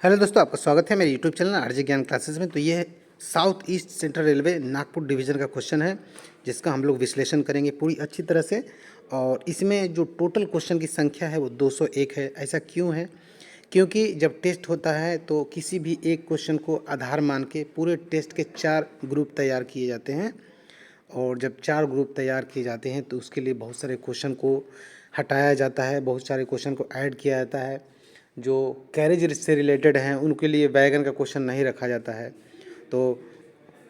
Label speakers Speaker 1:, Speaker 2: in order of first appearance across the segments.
Speaker 1: Hello दोस्तों, आपका स्वागत है मेरे यूट्यूब चैनल आरजे ज्ञान क्लासेस में। तो ये है south east central railway Nagpur division का क्वेश्चन है, जिसका हम लोग विश्लेषण करेंगे पूरी अच्छी तरह से। और इसमें जो टोटल क्वेश्चन की संख्या है वो 201 है। ऐसा क्यों है? क्योंकि जब टेस्ट होता है तो किसी भी एक क्वेश्चन को आधार मान के पूरे टेस्ट के 4 ग्रुप तैयार किए जाते हैं। और जब 4 ग्रुप तैयार किए जाते हैं तो उसके लिए बहुत सारे क्वेश्चन को हटाया जाता है, बहुत सारे क्वेश्चन को ऐड किया जाता है। जो कैरेज से रिलेटेड हैं उनके लिए वैगन का क्वेश्चन नहीं रखा जाता है, तो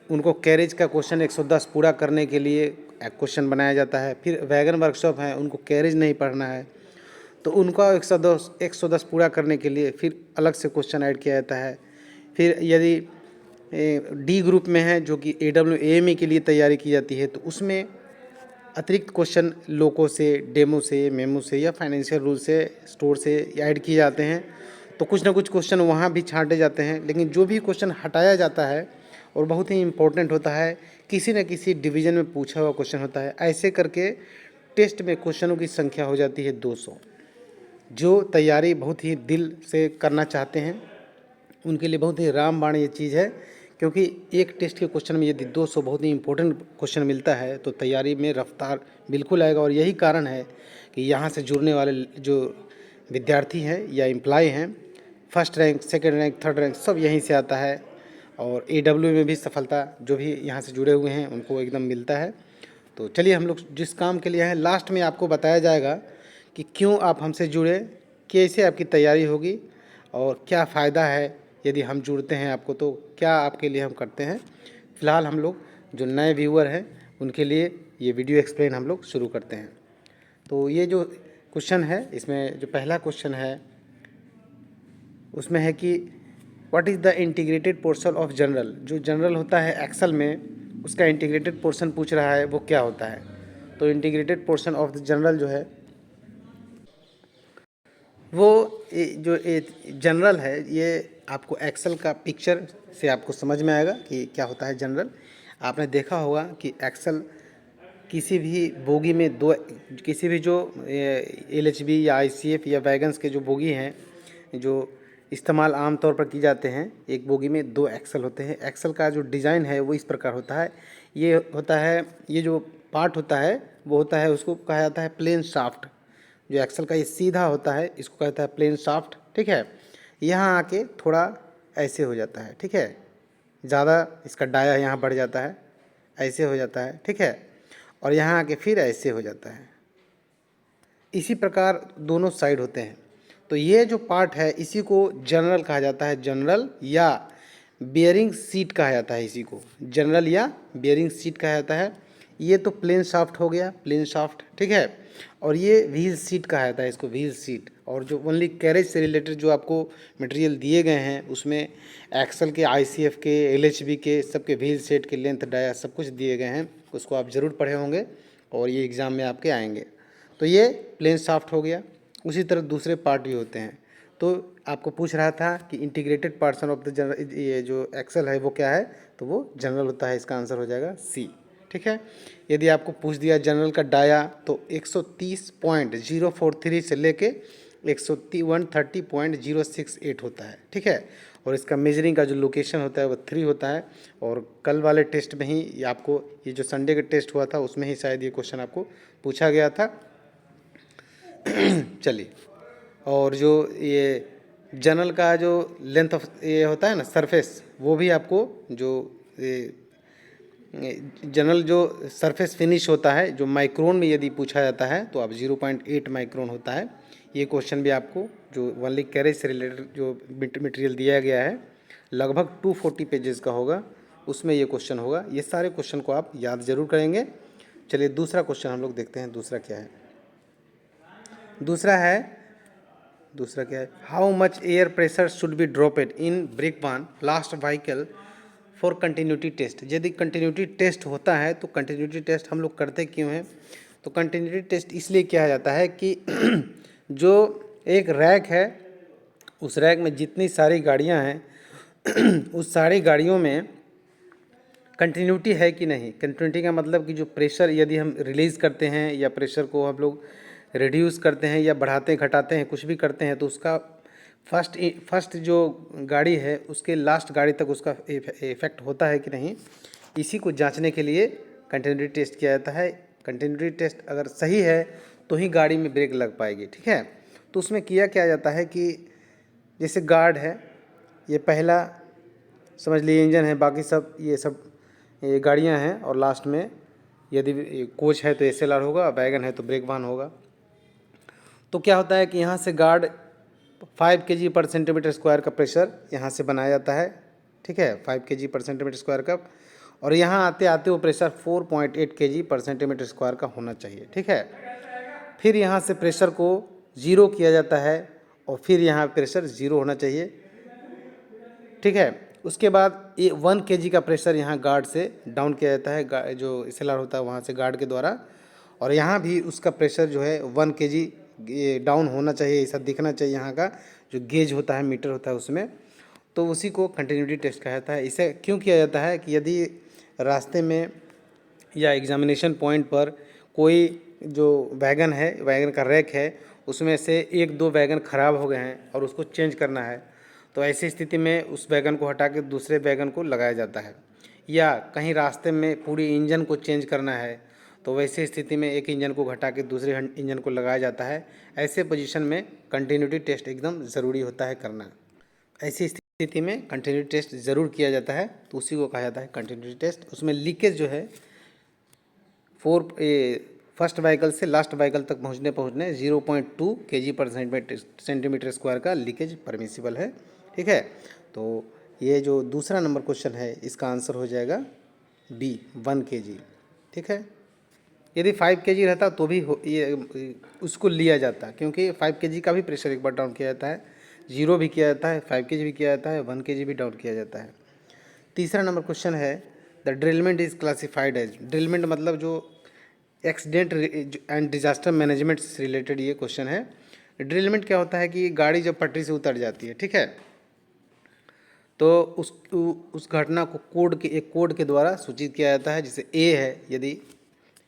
Speaker 1: उनको कैरेज का क्वेश्चन 110 पूरा करने के लिए एक क्वेश्चन बनाया जाता है। फिर वैगन वर्कशॉप है, उनको कैरेज नहीं पढ़ना है, तो उनका 110 पूरा करने के लिए फिर अलग से क्वेश्चन ऐड किया जाता है। फिर यदि डी ग्रुप में है जो कि AWAME के लिए तैयारी की जाती है, तो उसमें अतिरिक्त क्वेश्चन लोको से, डेमो से, मेमो से या फाइनेंशियल रूल से, स्टोर से ऐड किए जाते हैं। तो कुछ ना कुछ क्वेश्चन वहाँ भी छांटे जाते हैं, लेकिन जो भी क्वेश्चन हटाया जाता है और बहुत ही इम्पोर्टेंट होता है, किसी न किसी डिवीज़न में पूछा हुआ क्वेश्चन होता है। ऐसे करके टेस्ट में क्वेश्चनों की संख्या हो जाती है 200। जो तैयारी बहुत ही दिल से करना चाहते हैं उनके लिए बहुत ही रामबाण ये चीज़ है, क्योंकि एक टेस्ट के क्वेश्चन में यदि 200 बहुत ही इंपॉर्टेंट क्वेश्चन मिलता है तो तैयारी में रफ्तार बिल्कुल आएगा। और यही कारण है कि यहाँ से जुड़ने वाले जो विद्यार्थी हैं या एम्प्लॉय हैं, first rank, second rank, third rank सब यहीं से आता है। और AW में भी सफलता जो भी यहाँ से जुड़े हुए हैं उनको एकदम मिलता है। तो चलिए, हम लोग जिस काम के लिए हैं, लास्ट में आपको बताया जाएगा कि क्यों आप हमसे जुड़े, कैसे आपकी तैयारी होगी और क्या फ़ायदा है यदि हम जुड़ते हैं आपको, तो क्या आपके लिए हम करते हैं। फ़िलहाल हम लोग जो नए व्यूअर हैं उनके लिए ये वीडियो एक्सप्लेन हम लोग शुरू करते हैं। तो ये जो क्वेश्चन है, इसमें जो पहला क्वेश्चन है उसमें है कि what is the integrated portion of general. जो जनरल होता है एक्सेल में, उसका इंटीग्रेटेड पोर्शन पूछ रहा है, वो क्या होता है। तो integrated portion of the general जो है वो जो जनरल है, ये आपको एक्सेल का पिक्चर से आपको समझ में आएगा कि क्या होता है जनरल। आपने देखा होगा कि एक्सेल किसी भी बोगी में दो, किसी भी जो LHB या ICF या वैगन्स के जो बोगी हैं जो इस्तेमाल आम तौर पर की जाते हैं, एक बोगी में 2 एक्सेल होते हैं। एक्सेल का जो डिज़ाइन है वो इस प्रकार होता है। ये होता है, ये जो पार्ट होता है वो होता है, उसको कहा जाता है प्लेन शाफ्ट। जो एक्सेल का ये सीधा होता है इसको कहता है प्लेन शाफ्ट, ठीक है। यहाँ आके थोड़ा ऐसे हो जाता है, ठीक है, ज़्यादा इसका डाया यहाँ बढ़ जाता है, ऐसे हो जाता है, ठीक है, और यहाँ आके फिर ऐसे हो जाता है। इसी प्रकार दोनों साइड होते हैं। तो ये जो पार्ट है इसी को जनरल कहा जाता है, जनरल या बेयरिंग सीट कहा जाता है। इसी को जनरल या बेयरिंग सीट कहा जाता है। ये तो प्लेन शाफ्ट हो गया, प्लेन शाफ्ट, ठीक है। और ये व्हील सीट कहा जाता है, इसको व्हील सीट। और जो ओनली कैरेज से रिलेटेड जो आपको मटेरियल दिए गए हैं उसमें एक्सेल के, ICF के, LHB के सबके व्हील सेट के लेंथ, डाया सब कुछ दिए गए हैं, उसको आप ज़रूर पढ़े होंगे और ये एग्ज़ाम में आपके आएंगे। तो ये प्लेन शाफ्ट हो गया। उसी तरह दूसरे पार्ट भी होते हैं। तो आपको पूछ रहा था कि integrated parson of the general, ये जो एक्सेल है वो क्या है, तो वो जनरल होता है। इसका आंसर हो जाएगा C, ठीक है। यदि आपको पूछ दिया जनरल का डाया, तो 130.043 से लेके 130.068 होता है, ठीक है। और इसका मेजरिंग का जो लोकेशन होता है वो 3 होता है। और कल वाले टेस्ट में ही ये आपको, ये जो संडे का टेस्ट हुआ था उसमें ही शायद ये क्वेश्चन आपको पूछा गया था। चलिए, और जो ये जनरल का जो लेंथ ऑफ ये होता है ना सरफेस, वो भी आपको जो जनरल जो सरफेस फिनिश होता है जो माइक्रोन में यदि पूछा जाता है तो आप 0.8 माइक्रोन होता है। ये क्वेश्चन भी आपको जो ओनली कैरेज से रिलेटेड जो मटेरियल दिया गया है लगभग 240 पेजेस का होगा, उसमें ये क्वेश्चन होगा। ये सारे क्वेश्चन को आप याद जरूर करेंगे। चलिए दूसरा क्वेश्चन हम लोग देखते हैं, दूसरा क्या है। दूसरा क्या है, how much air pressure should be dropped in brake van last vehicle for continuity test. यदि कंटिन्यूटी टेस्ट होता है तो कंटिन्यूटी टेस्ट हम लोग करते क्यों हैं, तो कंटिन्यूटी टेस्ट इसलिए किया जाता है कि जो एक रैक है, उस रैक में जितनी सारी गाड़ियां हैं उस सारी गाड़ियों में कंटिन्यूटी है कि नहीं। कंटिन्यूटी का मतलब कि जो प्रेशर यदि हम रिलीज़ करते हैं या प्रेशर को हम लोग रिड्यूस करते हैं या बढ़ाते हैं, घटाते हैं, कुछ भी करते हैं, तो उसका फर्स्ट जो गाड़ी है उसके लास्ट गाड़ी तक उसका इफेक्ट होता है कि नहीं, इसी को जांचने के लिए कंटिन्यूटी टेस्ट किया जाता है। कंटिन्यूटी टेस्ट अगर सही है तो ही गाड़ी में ब्रेक लग पाएगी, ठीक है। तो उसमें किया क्या जाता है कि जैसे गार्ड है, ये पहला समझ लीजिए इंजन है, बाकी सब ये गाड़ियाँ हैं, और लास्ट में यदि कोच है तो एसएलआर होगा, वैगन है तो ब्रेक वाहन होगा। तो क्या होता है कि यहाँ से गार्ड 5 kg पर सेंटीमीटर स्क्वायर का प्रेशर यहाँ से बनाया जाता है, ठीक है, 5 kg पर सेंटीमीटर स्क्वायर का, और यहाँ आते आते वो प्रेशर 4.8 kg पर सेंटीमीटर स्क्वायर का होना चाहिए, ठीक है। फिर यहाँ से प्रेशर को ज़ीरो किया जाता है और फिर यहाँ प्रेशर ज़ीरो होना चाहिए, ठीक है। उसके बाद ये 1 kg का प्रेशर यहाँ गार्ड से डाउन किया जाता है, जो एसएलआर होता है वहाँ से गार्ड के द्वारा, और यहाँ भी उसका प्रेशर जो है 1 kg डाउन होना चाहिए, ऐसा दिखना चाहिए यहाँ का जो गेज होता है, मीटर होता है उसमें। तो उसी को कंटिन्यूटी टेस्ट कहा जाता है। इसे क्यों किया जाता है कि यदि रास्ते में या एग्जामिनेशन पॉइंट पर कोई जो वैगन है, वैगन का रैक है, उसमें से 1-2 वैगन ख़राब हो गए हैं और उसको चेंज करना है, तो ऐसी स्थिति में उस वैगन को हटा के दूसरे वैगन को लगाया जाता है। या कहीं रास्ते में पूरी इंजन को चेंज करना है तो वैसे स्थिति में एक इंजन को हटा के दूसरे इंजन को लगाया जाता है। ऐसे पोजीशन में कंटिन्यूटी टेस्ट एकदम ज़रूरी होता है करना। ऐसी स्थिति में कंटिन्यूटी टेस्ट ज़रूर किया जाता है, तो उसी को कहा जाता है कंटिन्यूटी टेस्ट। उसमें लीकेज जो है फर्स्ट व्हीकल से लास्ट व्हीकल तक पहुँचने 0.2 kg पर सेंटीमीटर स्क्वायर का लीकेज परमिसिबल है, ठीक है। तो ये जो दूसरा नंबर क्वेश्चन है इसका आंसर हो जाएगा बी, 1 kg, ठीक है। यदि 5 kg रहता तो भी ये उसको लिया जाता, क्योंकि 5 kg का भी प्रेशर एक बार डाउन किया जाता है, 0 भी किया जाता है, 5 kg भी किया जाता है, 1 kg भी डाउन किया जाता है। तीसरा नंबर क्वेश्चन है द ड्रिलमेंट इज़ क्लासिफाइड एज। ड्रिलमेंट मतलब जो एक्सीडेंट एंड डिजास्टर मैनेजमेंट से रिलेटेड ये क्वेश्चन है। ड्रिलमेंट क्या होता है कि गाड़ी जब पटरी से उतर जाती है, ठीक है, तो उस घटना को एक कोड के द्वारा सूचित किया जाता है। जैसे ए है, यदि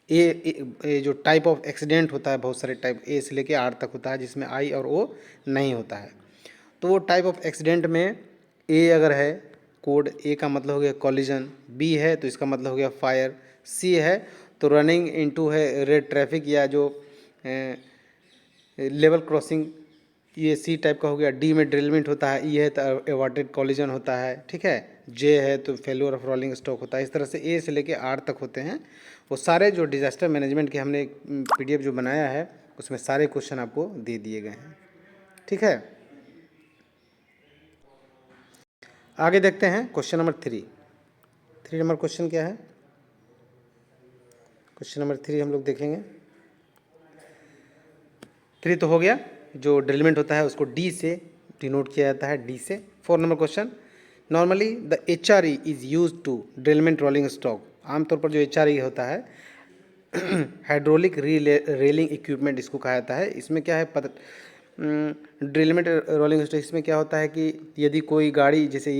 Speaker 1: ए जो टाइप ऑफ एक्सीडेंट होता है, बहुत सारे टाइप ए से लेके आर तक होता है, जिसमें आई और ओ नहीं होता है। तो वो टाइप ऑफ एक्सीडेंट में ए अगर है, कोड ए का मतलब हो गया कॉलिजन, बी है तो इसका मतलब हो गया फायर, सी है तो रनिंग इनटू है रेड ट्रैफिक या जो लेवल क्रॉसिंग, ये सी टाइप का हो गया। डी में ड्रिलमेंट होता है, ई है तो एवॉर्टेड कॉलिजन होता है, ठीक है। जे है तो फेल्योर ऑफ रोलिंग स्टॉक होता है। इस तरह से ए से लेके आर तक होते हैं। वो सारे जो डिजास्टर मैनेजमेंट के हमने पीडीएफ जो बनाया है उसमें सारे क्वेश्चन आपको दे दिए गए हैं, ठीक है। आगे देखते हैं क्वेश्चन नंबर 3 नंबर क्वेश्चन क्या है। क्वेश्चन नंबर 3 हम लोग देखेंगे। 3 तो हो गया, जो ड्रिलमेंट होता है उसको डी से डिनोट किया जाता है, डी से। 4 number question, normally the HRE is use to ड्रिलमेंट रोलिंग स्टॉक। आमतौर पर जो HRE होता है हाइड्रोलिक रेलिंग इक्विपमेंट इसको कहा जाता है। इसमें क्या है ड्रिलमेंट रोलिंग स्टॉक, इसमें क्या होता है कि यदि कोई गाड़ी, जैसे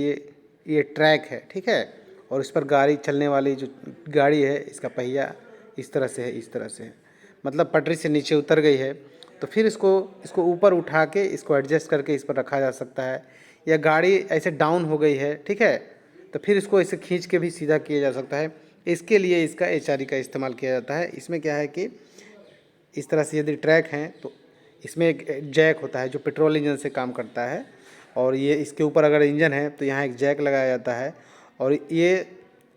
Speaker 1: ये ट्रैक है, ठीक है, और इस पर गाड़ी चलने वाली जो गाड़ी है, इसका पहिया इस तरह से है, इस तरह से है, मतलब पटरी से नीचे उतर गई है, तो फिर इसको ऊपर उठा के इसको एडजस्ट करके इस पर रखा जा सकता है। या गाड़ी ऐसे डाउन हो गई है, ठीक है, तो फिर इसको ऐसे खींच के भी सीधा किया जा सकता है। इसके लिए इसका HRE का इस्तेमाल किया जाता है। इसमें क्या है कि इस तरह से यदि ट्रैक हैं तो इसमें एक जैक होता है जो पेट्रोल इंजन से काम करता है, और ये इसके ऊपर अगर इंजन है तो यहाँ एक जैक लगाया जाता है, और ये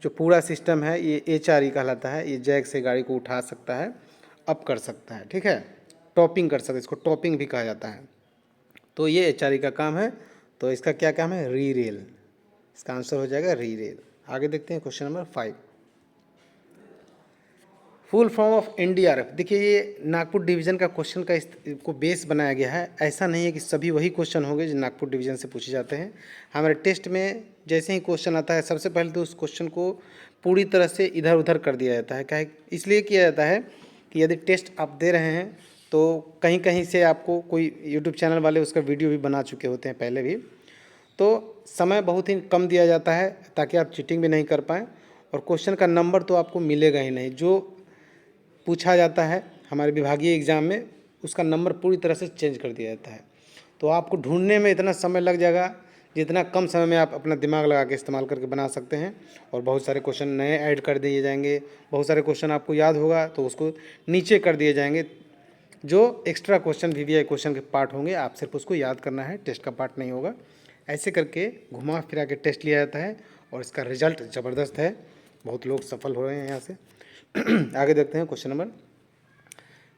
Speaker 1: जो पूरा सिस्टम है ये HRE कहलाता है। ये जैक से गाड़ी को उठा सकता है, अप कर सकता है, ठीक है, टॉपिंग कर सकता है, इसको टॉपिंग भी कहा जाता है। तो ये HRE का काम है। तो इसका क्या काम है, री रेल। इसका आंसर हो जाएगा री रेल। आगे देखते हैं question number 5। Full form of NDRF। देखिए ये नागपुर डिवीज़न का क्वेश्चन का को बेस बनाया गया है। ऐसा नहीं है कि सभी वही क्वेश्चन होंगे जो नागपुर डिवीज़न से पूछे जाते हैं। हमारे टेस्ट में जैसे ही क्वेश्चन आता है सबसे पहले तो उस क्वेश्चन को पूरी तरह से इधर उधर कर दिया जाता है। क्या इसलिए किया जाता है कि यदि टेस्ट आप दे रहे हैं तो कहीं कहीं से आपको कोई यूट्यूब चैनल वाले उसका वीडियो भी बना चुके होते हैं पहले भी, तो समय बहुत ही कम दिया जाता है ताकि आप चीटिंग भी नहीं कर पाएँ, और क्वेश्चन का नंबर तो आपको मिलेगा ही नहीं। जो पूछा जाता है हमारे विभागीय एग्ज़ाम में उसका नंबर पूरी तरह से चेंज कर दिया जाता है। तो आपको ढूंढने में इतना समय लग जाएगा जितना कम समय में आप अपना दिमाग लगा के इस्तेमाल करके बना सकते हैं। और बहुत सारे क्वेश्चन नए ऐड कर दिए जाएंगे, बहुत सारे क्वेश्चन आपको याद होगा तो उसको नीचे कर दिए जाएंगे। जो एक्स्ट्रा क्वेश्चन वीवीआई क्वेश्चन के पार्ट होंगे आप सिर्फ उसको याद करना है, टेस्ट का पार्ट नहीं होगा। ऐसे करके घुमा फिरा के टेस्ट लिया जाता है और इसका रिजल्ट ज़बरदस्त है, बहुत लोग सफल हो रहे हैं यहाँ से। आगे देखते हैं question number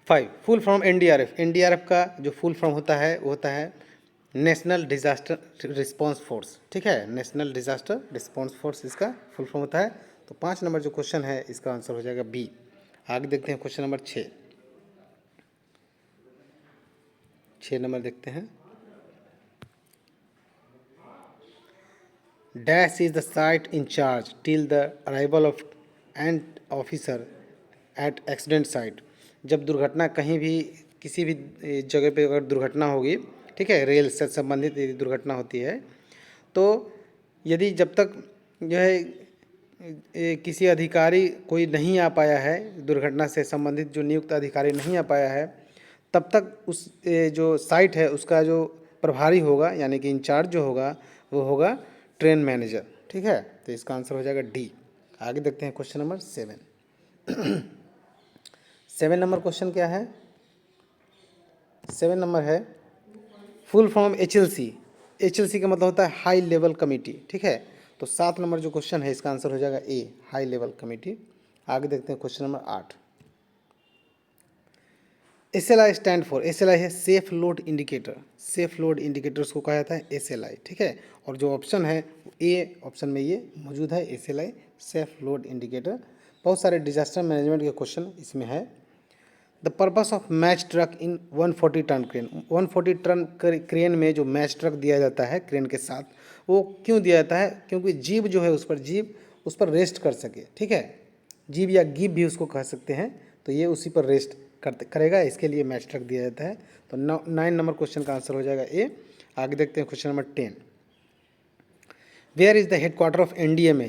Speaker 1: 5, full form NDRF. NDRF का जो फुल फॉर्म होता है वो होता है नेशनल डिजास्टर रिस्पांस फोर्स। ठीक है, नेशनल डिजास्टर रिस्पांस फोर्स इसका फुल फॉर्म होता है। तो 5 नंबर जो क्वेश्चन है इसका आंसर हो जाएगा बी। आगे देखते हैं क्वेश्चन नंबर 6 नंबर देखते हैं। Dash is the site in charge till the arrival of an officer eight accident site. जब दुर्घटना कहीं भी किसी भी जगह पे अगर दुर्घटना होगी, ठीक है, रेल से संबंधित यदि दुर्घटना होती है तो यदि जब तक जो है किसी अधिकारी कोई नहीं आ पाया है, दुर्घटना से संबंधित जो नियुक्त अधिकारी नहीं आ पाया है, तब तक उस जो साइट है उसका जो प्रभारी होगा यानी कि इंचार्ज जो होगा वो होगा ट्रेन मैनेजर। ठीक है, तो इसका आंसर हो जाएगा डी। आगे देखते हैं क्वेश्चन नंबर 7। 7 नंबर क्वेश्चन क्या है? 7 नंबर है फुल फॉर्म एचएलसी। एचएलसी का मतलब होता है हाई लेवल कमेटी। ठीक है, तो 7 नंबर जो क्वेश्चन है इसका आंसर हो जाएगा ए, हाई लेवल कमेटी। आगे देखते हैं question number 8। SLI stand for, SLI है safe load indicator. Safe load indicators को कहा जाता है SLI। ठीक है, और जो ऑप्शन है ए ऑप्शन में ये मौजूद है, SLI सेफ लोड इंडिकेटर। बहुत सारे डिजास्टर मैनेजमेंट के क्वेश्चन इसमें है। The purpose of match truck in 140 ton crane. 140 ton crane में जो मैच ट्रक दिया जाता है क्रेन के साथ, वो क्यों दिया जाता है? क्योंकि जीप जो है जीप उस पर रेस्ट कर सके। ठीक है, जीप या गिप भी उसको कह सकते हैं, तो ये उसी पर रेस्ट करेगा, इसके लिए मैच ट्रक दिया जाता है। तो 9 नंबर क्वेश्चन का आंसर हो जाएगा ए। आगे देखते हैं question number 10। Where is the headquarter of NDMA।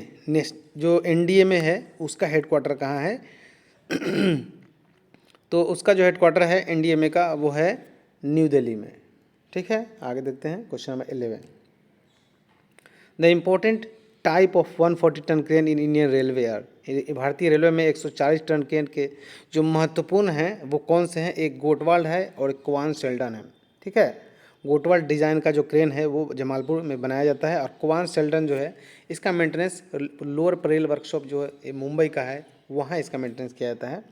Speaker 1: जो NDMA है उसका हेडक्वार्टर कहाँ है? तो उसका जो हेडक्वार्टर है NDMA का वो है न्यू दिल्ली में। ठीक है, आगे देखते हैं question number 11। The important type of 140 ton crane in Indian railway are. भारतीय रेलवे में 140 टन क्रेन के जो महत्वपूर्ण हैं वो कौन से हैं? एक गोटवाल्ड है और एक क्वान शेल्डन है। ठीक है, गोटवाल्ड डिज़ाइन का जो क्रेन है वो जमालपुर में बनाया जाता है, और क्वान शेल्डन जो है इसका मेंटेनेंस लोअर परेल वर्कशॉप जो है मुंबई का है, वहाँ इसका मेंटेनेंस किया जाता है।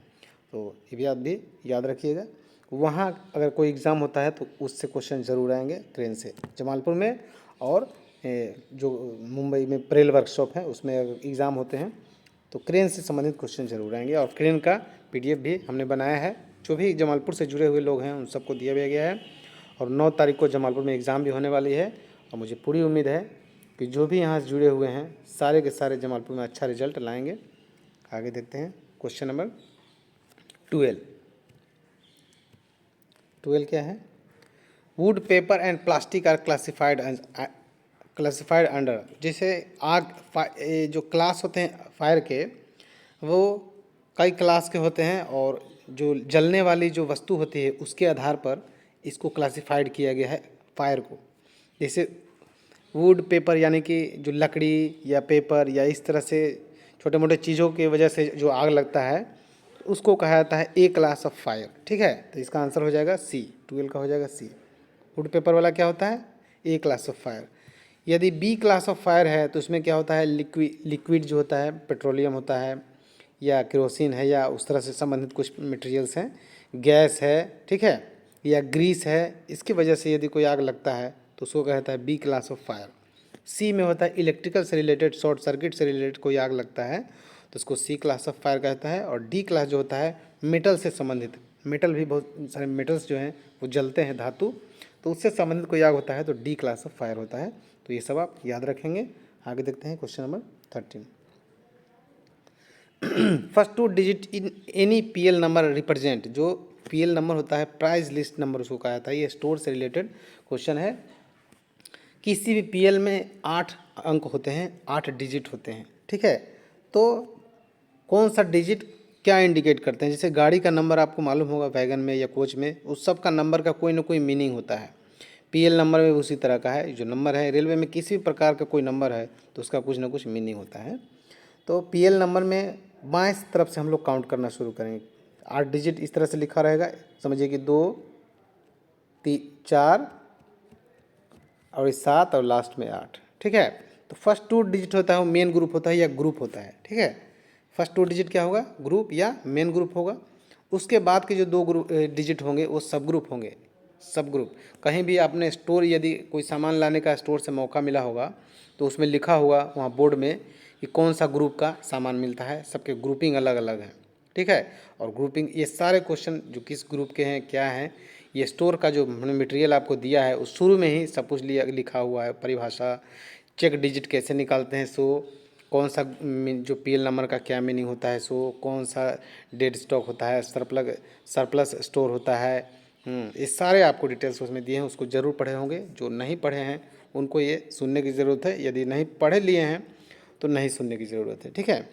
Speaker 1: तो ये भी याद रखिएगा, वहाँ अगर कोई एग्ज़ाम होता है तो उससे क्वेश्चन ज़रूर आएंगे क्रेन से। जमालपुर में और जो मुंबई में परेल वर्कशॉप है उसमें एग्ज़ाम होते हैं तो क्रेन से संबंधित क्वेश्चन जरूर आएंगे। और क्रेन का PDF भी हमने बनाया है, जो भी जमालपुर से जुड़े हुए लोग हैं उन सबको दिया गया है। और 9 तारीख को जमालपुर में एग्ज़ाम भी होने वाली है, और मुझे पूरी उम्मीद है कि जो भी यहाँ से जुड़े हुए हैं सारे के सारे जमालपुर में अच्छा रिजल्ट लाएंगे। आगे देखते हैं क्वेश्चन नंबर 12। 12 क्या है? Wood, paper and plastic are classified under. जैसे जो क्लास होते हैं फायर के, वो कई क्लास के होते हैं, और जो जलने वाली जो वस्तु होती है उसके आधार पर इसको क्लासिफाइड किया गया है फायर को। जैसे वुड, पेपर यानी कि जो लकड़ी या पेपर या इस तरह से छोटे मोटे चीज़ों की वजह से जो आग लगता है उसको कहा जाता है ए क्लास ऑफ फायर। ठीक है, तो इसका आंसर हो जाएगा सी, 12 का हो जाएगा सी। वुड पेपर वाला क्या होता है? ए क्लास ऑफ फायर। यदि बी क्लास ऑफ फायर है तो उसमें क्या होता है? लिक्विड जो होता है पेट्रोलियम होता है या केरोसिन है या उस तरह से संबंधित कुछ मटेरियल्स हैं, गैस है, ठीक है, या ग्रीस है, इसकी वजह से यदि कोई आग लगता है तो उसको कहता है बी क्लास ऑफ फायर। सी में होता है इलेक्ट्रिकल से रिलेटेड, शॉर्ट सर्किट से रिलेटेड कोई आग लगता है तो उसको सी क्लास ऑफ फायर कहता है। और डी क्लास जो होता है मेटल से संबंधित, मेटल भी बहुत सारे मेटल्स जो हैं वो जलते हैं, धातु, तो उससे संबंधित कोई आग होता है तो डी क्लास ऑफ फायर होता है। तो ये सब आप याद रखेंगे। आगे देखते हैं question number 13। First 2 digit in any PL number represent. जो PL नंबर होता है प्राइस लिस्ट नंबर उसको कहा जाता है। ये स्टोर से रिलेटेड क्वेश्चन है। किसी भी PL में 8 अंक होते हैं, 8 डिजिट होते हैं। ठीक है, तो कौन सा डिजिट क्या इंडिकेट करते हैं? जैसे गाड़ी का नंबर आपको मालूम होगा, वैगन में या कोच में, उस सब का नंबर का कोई ना कोई मीनिंग होता है। पीएल नंबर में उसी तरह का है। जो नंबर है रेलवे में किसी भी प्रकार का कोई नंबर है तो उसका कुछ ना कुछ मीनिंग होता है। तो पीएल नंबर में बाएं तरफ से हम लोग काउंट करना शुरू करेंगे। 8 डिजिट इस तरह से लिखा रहेगा, समझिए कि 2 3 4 और 7 और लास्ट में 8। ठीक है, तो फर्स्ट 2 डिजिट होता है वो मेन ग्रुप होता है या ग्रुप होता है। ठीक है, फर्स्ट 2 डिजिट क्या होगा, ग्रुप या मेन ग्रुप होगा। उसके बाद के जो 2 डिजिट होंगे वो सब ग्रुप होंगे। सब ग्रुप कहीं भी आपने स्टोर, यदि कोई सामान लाने का स्टोर से मौका मिला होगा तो उसमें लिखा होगा वहाँ बोर्ड में कि कौन सा ग्रुप का सामान मिलता है। सबके ग्रुपिंग अलग अलग है। ठीक है, और ग्रुपिंग ये सारे क्वेश्चन जो किस ग्रुप के हैं क्या हैं, ये स्टोर का जो मटेरियल आपको दिया है उस शुरू में ही सब कुछ लिखा हुआ है। परिभाषा, चेक डिजिट कैसे निकालते हैं, सो कौन सा जो पीएल नंबर का क्या मीनिंग होता है, सो कौन सा डेड स्टॉक होता है, सरप्लस स्टोर होता है। ये सारे आपको डिटेल्स उसमें दिए हैं, उसको ज़रूर पढ़े होंगे। जो नहीं पढ़े हैं उनको ये सुनने की ज़रूरत है, यदि नहीं पढ़े लिए हैं तो नहीं सुनने की ज़रूरत है। ठीक है,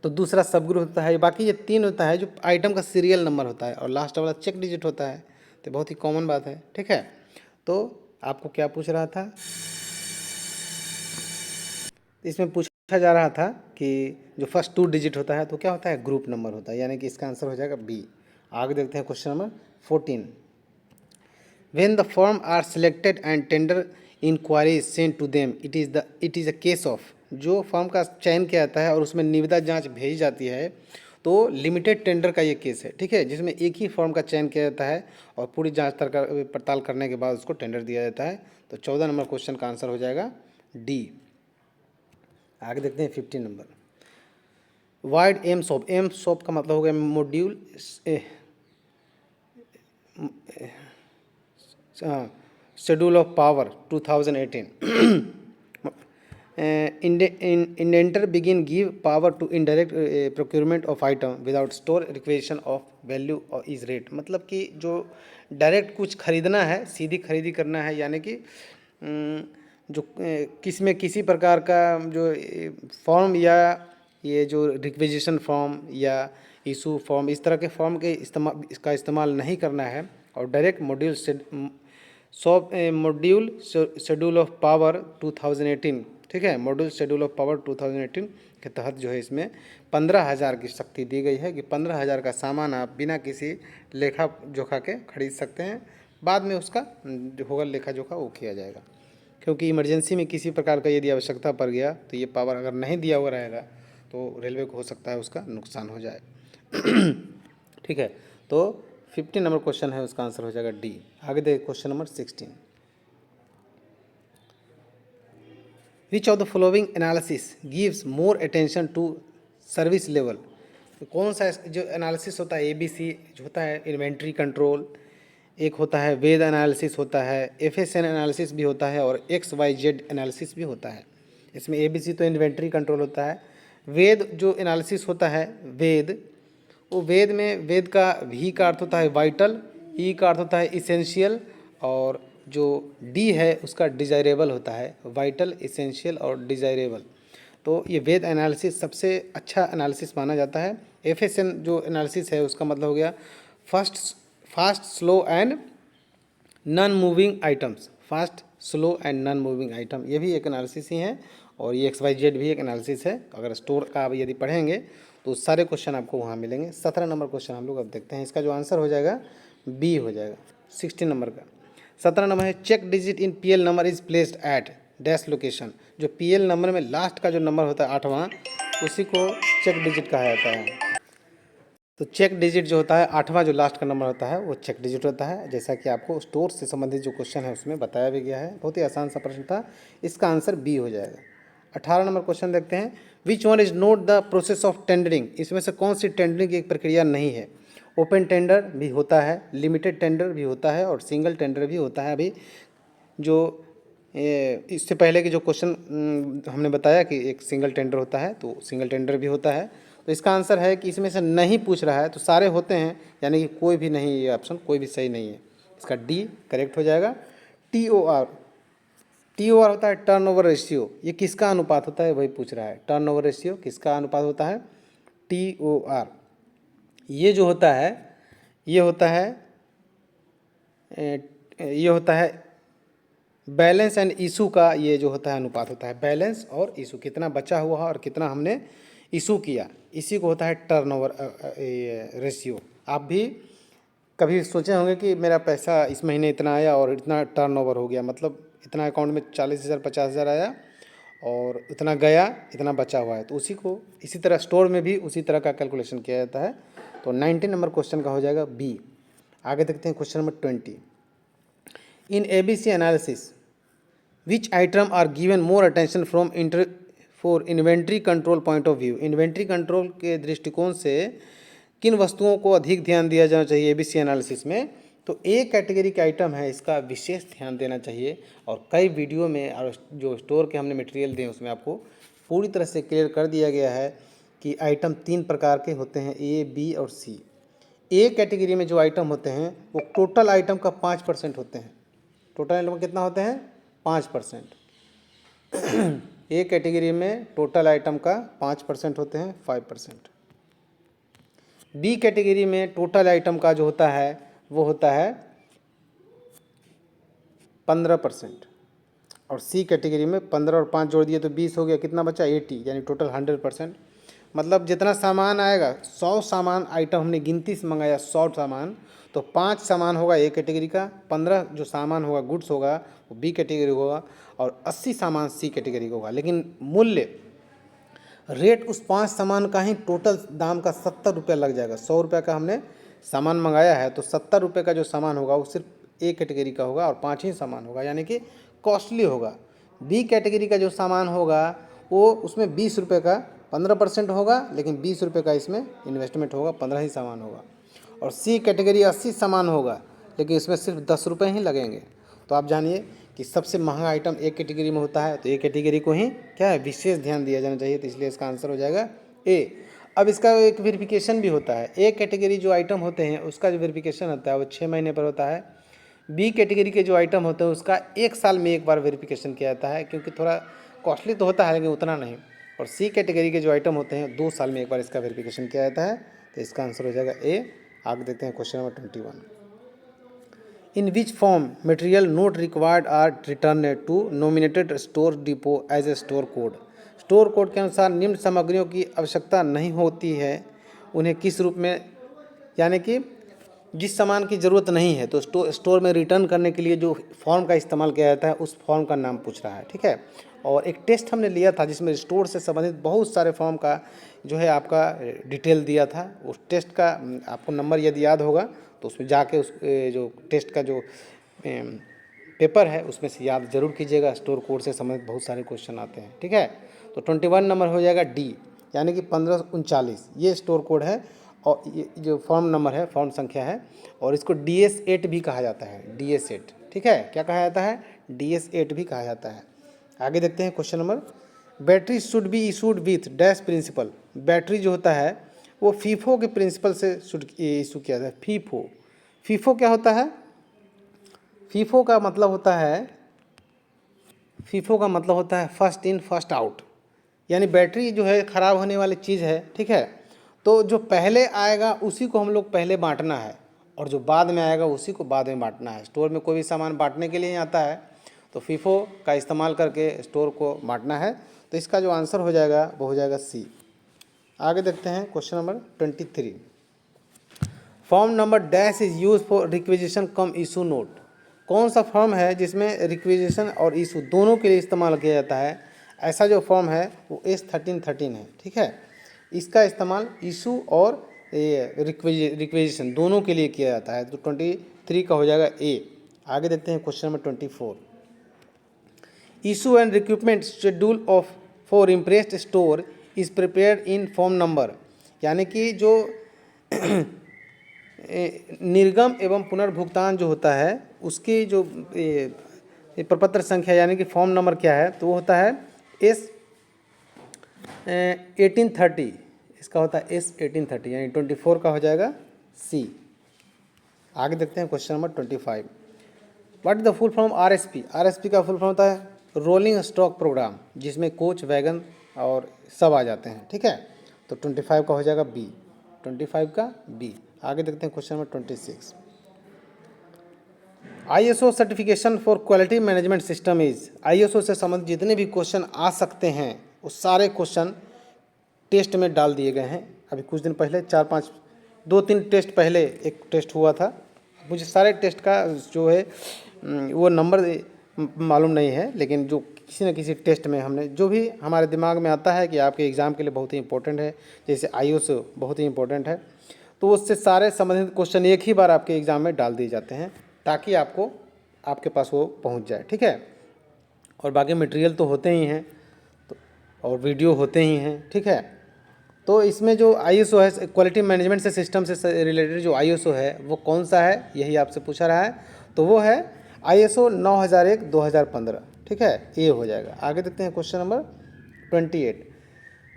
Speaker 1: तो दूसरा सब ग्रुप होता है। बाकी ये 3 होता है जो आइटम का सीरियल नंबर होता है, और लास्ट वाला चेक डिजिट होता है। तो बहुत ही कॉमन बात है। ठीक है, तो आपको क्या पूछ रहा था, इसमें पूछा जा रहा था कि जो फर्स्ट 2 डिजिट होता है तो क्या होता है, ग्रुप नंबर होता है, यानी कि इसका आंसर हो जाएगा बी। आगे देखते हैं question number 14। When the firm are selected and tender inquiry is sent to them, it is a case of, जो फर्म का चयन किया जाता है और उसमें निविदा जांच भेजी जाती है तो लिमिटेड टेंडर का ये केस है। ठीक है, जिसमें एक ही फर्म का चयन किया जाता है और पूरी जांच पड़ताल करने के बाद उसको टेंडर दिया जाता है। तो 14 नंबर क्वेश्चन का आंसर हो जाएगा डी। आगे देखते हैं 15 नंबर। वाइड एम सॉप का मतलब हो गया module schedule of power 2018। Indenter begin give power to indirect procurement of item without store requisition of value और इज रेट। मतलब कि जो डायरेक्ट कुछ खरीदना है, सीधी खरीदी करना है, यानी कि जो किसी प्रकार का जो फॉर्म या ये जो रिक्वेजिशन फॉर्म या इशू फॉर्म, इस तरह के फॉर्म के इसका इस्तेमाल नहीं करना है, और direct module schedule of power 2018। ठीक है, मॉड्यूल शेड्यूल ऑफ पावर 2018 के तहत जो है इसमें 15,000 की शक्ति दी गई है कि 15,000 का सामान आप बिना किसी लेखा जोखा के खरीद सकते हैं। बाद में उसका जो होगा लेखा जोखा वो किया जाएगा, क्योंकि इमरजेंसी में किसी प्रकार का यदि आवश्यकता पड़ गया तो ये पावर अगर नहीं दिया हुआ रहेगा तो रेलवे को हो सकता है उसका नुकसान हो जाए। ठीक है, तो 15 नंबर क्वेश्चन है, उसका आंसर हो जाएगा डी। आगे देखिए question number 16। Which of the following analysis gives more attention to service level. तो कौन सा जो एनालिसिस होता है, ABC जो होता है इन्वेंट्री कंट्रोल, एक होता है वेद एनालिसिस होता है, FSN एनालिसिस भी होता है, और XYZ एनालिसिस भी होता है। इसमें ABC तो इन्वेंट्री कंट्रोल होता है। वेद जो एनालिसिस होता है, वेद, वो वेद में वेद का V का अर्थ होता है वाइटल, E का अर्थ होता है इसेंशियल, और जो D है उसका डिजायरेबल होता है। वाइटल, इसेंशियल और डिजायरेबल। तो ये वेद एनालिसिस सबसे अच्छा एनालिसिस माना जाता है। FSN जो एनालिसिस है उसका मतलब हो गया fast slow and non moving items. Fast slow and non moving item, ये भी एक एनालिसिस ही है, और ये XYZ भी एक एनालिसिस है। अगर स्टोर का आप यदि पढ़ेंगे तो सारे क्वेश्चन आपको वहाँ मिलेंगे। 17 नंबर क्वेश्चन हम लोग अब देखते हैं, इसका जो आंसर हो जाएगा बी हो जाएगा 16 नंबर का। 17 नंबर है check digit in PL number is placed at dash location. जो PL नंबर में लास्ट का जो नंबर होता है 8वां, उसी को चेक डिजिट कहा जाता है। तो चेक डिजिट जो होता है 8वां जो लास्ट का नंबर होता है वो चेक डिजिट होता है, जैसा कि आपको स्टोर से संबंधित जो क्वेश्चन है उसमें बताया भी गया है। बहुत ही आसान सा प्रश्न था, इसका आंसर बी हो जाएगा। 18 नंबर क्वेश्चन देखते हैं। Which one is note the process of tendering. इसमें से कौन सी टेंडरिंग की एक प्रक्रिया नहीं है। ओपन टेंडर भी होता है, लिमिटेड टेंडर भी होता है, और सिंगल टेंडर भी होता है। अभी जो इससे पहले के जो क्वेश्चन हमने बताया कि एक सिंगल टेंडर होता है, तो सिंगल टेंडर भी होता है। तो इसका आंसर है कि इसमें से नहीं पूछ रहा है तो सारे होते हैं, यानी कि कोई भी नहीं, ये ऑप्शन कोई भी सही नहीं है। इसका डी करेक्ट हो जाएगा। TOR होता है टर्नओवर रेशियो। ये किसका अनुपात होता है वही पूछ रहा है। टर्नओवर रेशियो किसका अनुपात होता है, TOR। ये जो होता है ये होता है बैलेंस एंड इशू का ये जो होता है अनुपात होता है, बैलेंस और इशू, कितना बचा हुआ है और कितना हमने इशू किया, इसी को होता है टर्नओवर रेशियो। आप भी कभी सोचे होंगे कि मेरा पैसा इस महीने इतना आया और इतना टर्नओवर हो गया, मतलब इतना अकाउंट में 40,000 50,000 आया और इतना गया, इतना बचा हुआ है, तो उसी को इसी तरह स्टोर में भी उसी तरह का कैलकुलेशन किया जाता है। तो 19 नंबर क्वेश्चन का हो जाएगा बी। आगे देखते हैं question number 20। In ABC analysis which item are given more attention from for inventory control point of view. Inventory control के दृष्टिकोण से किन वस्तुओं को अधिक ध्यान दिया जाना चाहिए ABC एनालिसिस में। तो ए कैटेगरी का आइटम है, इसका विशेष ध्यान देना चाहिए। और कई वीडियो में और जो स्टोर के हमने मटेरियल दिए उसमें आपको पूरी तरह से क्लियर कर दिया गया है कि आइटम 3 प्रकार के होते हैं, A, B और C। ए कैटेगरी में जो आइटम होते हैं वो टोटल आइटम का 5% होते हैं। टोटल आइटम कितना होते हैं? 5%। ए कैटेगरी में टोटल आइटम का 5% होते हैं, 5%। बी कैटेगरी में टोटल आइटम का जो होता है वो होता है 15%। और सी कैटेगरी में 15 और 5 जोड़ दिए तो 20 हो गया, कितना बचा? 80, यानी टोटल 100%। मतलब जितना सामान आएगा, 100 सामान आइटम हमने गिनती से मंगाया, 100 सामान, तो 5 सामान होगा ए कैटेगरी का, 15 जो सामान होगा गुड्स होगा वो बी कैटेगरी होगा, और 80 सामान सी कैटेगरी का होगा। लेकिन मूल्य रेट उस 5 सामान का ही टोटल दाम का 70 रुपया लग जाएगा। 100 रुपये का हमने सामान मंगाया है तो 70 रुपये का जो सामान होगा वो सिर्फ ए कैटेगरी का होगा और 5 ही सामान होगा, यानी कि कॉस्टली होगा। बी कैटेगरी का जो सामान होगा वो उसमें 20 रुपये का 15% होगा, लेकिन 20 रुपये का इसमें इन्वेस्टमेंट होगा, 15 ही सामान होगा। और सी कैटेगरी 80 सामान होगा, लेकिन इसमें सिर्फ 10 रुपये ही लगेंगे। तो आप जानिए कि सबसे महंगा आइटम ए कैटेगरी में होता है, तो ए कैटेगरी को ही क्या है, विशेष ध्यान दिया जाना चाहिए। तो इसलिए इसका आंसर हो जाएगा ए। अब इसका एक वेरिफिकेशन भी होता है। ए कैटेगरी जो आइटम होते हैं उसका जो वेरिफिकेशन होता है वो 6 महीने पर होता है। बी कैटेगरी के जो आइटम होते हैं उसका 1 साल में एक बार वेरिफिकेशन किया जाता है, क्योंकि थोड़ा कॉस्टली तो होता है लेकिन उतना नहीं। और सी कैटेगरी के जो आइटम होते हैं 2 साल में एक बार इसका वेरिफिकेशन किया जाता है। तो इसका आंसर हो जाएगा ए। आगे देखते हैं question number 21। In which form material not required are return to nominated store depot as a store code. Store code के अनुसार निम्न सामग्रियों की आवश्यकता नहीं होती है, उन्हें किस रूप में, यानी कि जिस सामान की ज़रूरत नहीं है तो स्टोर में रिटर्न करने के लिए जो फॉर्म का इस्तेमाल किया जाता है उस फॉर्म का नाम पूछ रहा है, ठीक है। और एक टेस्ट हमने लिया था जिसमें स्टोर से संबंधित बहुत सारे फॉर्म का जो है आपका डिटेल दिया था। उस टेस्ट का आपको नंबर यदि याद होगा तो उसमें जाके उस जो टेस्ट का जो पेपर है उसमें से याद जरूर कीजिएगा। स्टोर कोड से संबंधित बहुत सारे क्वेश्चन आते हैं, ठीक है। तो 21 नंबर हो जाएगा डी, यानी कि 1539 ये स्टोर कोड है और ये जो फॉर्म नंबर है, फॉर्म संख्या है। और इसको DS8 भी कहा जाता है, DS8, ठीक है। क्या कहा जाता है? DS8 भी कहा जाता है। आगे देखते हैं question number. Battery should be issued with dash principle. Battery जो होता है वो फीफो के प्रिंसिपल से शुड इशू किया जाता है। फीफो, फीफो क्या होता है? फीफो का मतलब होता है, फीफो का मतलब होता है फर्स्ट इन फर्स्ट आउट। यानी बैटरी जो है ख़राब होने वाली चीज़ है, ठीक है। तो जो पहले आएगा उसी को हम लोग पहले बांटना है और जो बाद में आएगा उसी को बाद में बांटना है। स्टोर में कोई भी सामान बांटने के लिए ही आता है, तो फीफो का इस्तेमाल करके स्टोर को बांटना है। तो इसका जो आंसर हो जाएगा वो हो जाएगा सी। आगे देखते हैं question number 23। Form number dash is use for requisition come issue note. कौन सा फॉर्म है जिसमें रिक्वेजिशन और इशू दोनों के लिए इस्तेमाल किया जाता है? ऐसा जो फॉर्म है वो S1313 है, ठीक है। इसका इस्तेमाल इशू और रिक्वेजिशन दोनों के लिए किया जाता है। तो 23 का हो जाएगा ए। आगे देखते हैं question number 24। Issue and recruitment schedule of for impressed store is prepared in form number. यानी कि जो निर्गम एवं पुनर्भुगतान जो होता है उसकी जो प्रपत्र संख्या यानी कि फॉर्म नंबर क्या है, तो वो होता है S1830। इसका होता है S1830, यानी 24 का हो जाएगा सी। आगे देखते हैं question number 25। What is the full form RSP। RSP का फुल फॉर्म होता है रोलिंग स्टॉक प्रोग्राम, जिसमें कोच वैगन और सब आ जाते हैं, ठीक है। तो 25 का हो जाएगा बी, 25 का बी। आगे देखते हैं question number 26। ISO certification for quality management system is, ISO से संबंधित जितने भी क्वेश्चन आ सकते हैं वो सारे क्वेश्चन टेस्ट में डाल दिए गए हैं। अभी कुछ दिन पहले 4-5 2-3 टेस्ट पहले एक टेस्ट हुआ था। मुझे सारे टेस्ट का जो है वो नंबर मालूम नहीं है, लेकिन जो किसी न किसी टेस्ट में हमने जो भी हमारे दिमाग में आता है कि आपके एग्ज़ाम के लिए बहुत ही इंपॉर्टेंट है, जैसे ISO बहुत ही इंपॉर्टेंट है, तो उससे सारे संबंधित क्वेश्चन एक ही बार आपके एग्ज़ाम में डाल दिए जाते हैं ताकि आपको आपके पास वो पहुंच जाए। ठीक है, और बाकी मटेरियल तो होते ही हैं तो, और वीडियो होते ही हैं। ठीक है, तो इसमें जो ISO है क्वालिटी मैनेजमेंट से सिस्टम से रिलेटेड जो ISO है वो कौन सा है, यही आपसे पूछा रहा है, तो वो है ISO 9001/2015। ठीक है, ये हो जाएगा। आगे देखते हैं question number 28।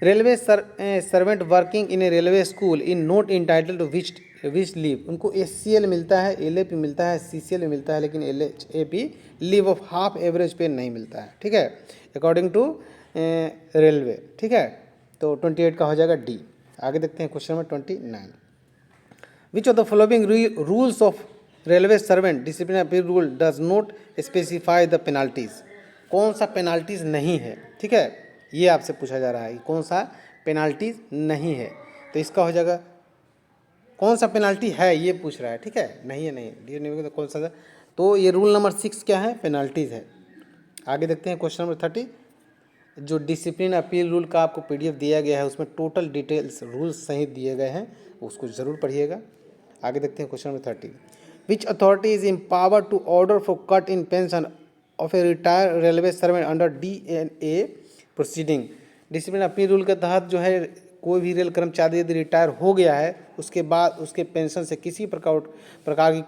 Speaker 1: Railway servant working in a railway school in not entitle to which leave. उनको SCL मिलता है, LAP मिलता है, CCL मिलता है, लेकिन LHAP leave of half average पे नहीं मिलता है। ठीक है, अकॉर्डिंग टू रेलवे। ठीक है, तो 28 का हो जाएगा D। आगे देखते हैं question number 29। Which of the following rules of railway servant discipline appeal rule does not specify the penalties. कौन सा पेनाल्टीज नहीं है। ठीक है, ये आपसे पूछा जा रहा है कि कौन सा पेनाल्टीज नहीं है, तो इसका हो जाएगा कौन सा पेनाल्टी है ये पूछ रहा है। ठीक है, नहीं है, नहीं डी नहीं तो कौन सा था? तो ये रूल नंबर 6 क्या है, पेनाल्टीज है। आगे देखते हैं क्वेश्चन नंबर 30। जो डिसिप्लिन अपील रूल का आपको PDF दिया गया है उसमें टोटल डिटेल्स रूल्स सहित दिए गए हैं, उसको ज़रूर पढ़िएगा। आगे देखते हैं question number 30। Which authority is empower to order for cut in pension of a retired railway servant under DNA proceeding. Discipline appeal rule के तहत जो है कोई भी रेल कर्मचारी यदि रिटायर हो गया है उसके बाद उसके पेंशन से किसी प्रकार की